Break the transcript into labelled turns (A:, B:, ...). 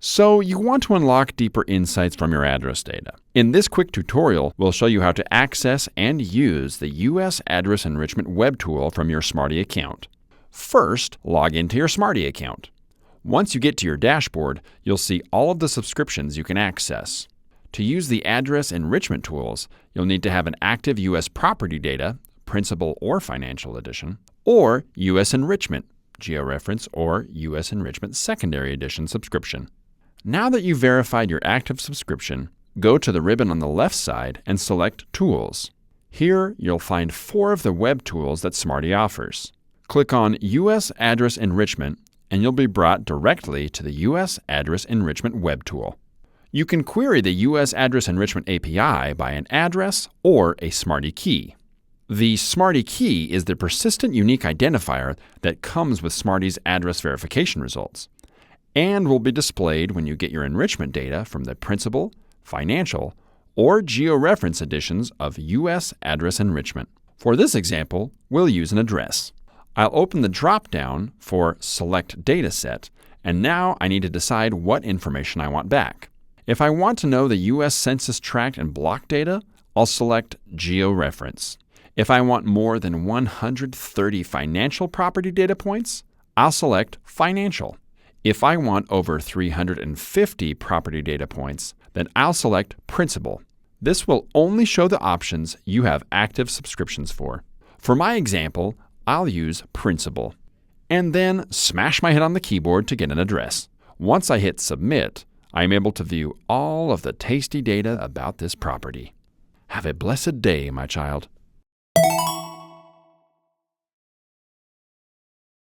A: So you want to unlock deeper insights from your address data. In this quick tutorial, we'll show you how to access and use the US Address Enrichment Webtool from your Smarty account. First, log into your Smarty account. Once you get to your dashboard, you'll see all of the subscriptions you can access. To use the Address Enrichment tools, you'll need to have an active US Property Data, Principal or Financial Edition, or US Enrichment, GeoReference, or US Enrichment Secondary Edition subscription. Now that you've verified your active subscription, go to the ribbon on the left side and select Tools. Here, you'll find 4 of the web tools that Smarty offers. Click on US Address Enrichment, and you'll be brought directly to the US Address Enrichment Webtool. You can query the US Address Enrichment API by an address or a SmartyKey. The SmartyKey is the persistent unique identifier that comes with Smarty's address verification results, and will be displayed when you get your enrichment data from the Principal, Financial, or GeoReference editions of US Address Enrichment. For this example, we'll use an address. I'll open the drop-down for Select Dataset, and now I need to decide what information I want back. If I want to know the US Census Tract and block data, I'll select GeoReference. If I want more than 130 financial property data points, I'll select Financial. If I want over 350 property data points, then I'll select Principal. This will only show the options you have active subscriptions for. For my example, I'll use Principal, and then smash my head on the keyboard to get an address. Once I hit Submit, I'm able to view all of the tasty data about this property. Have a blessed day, my child.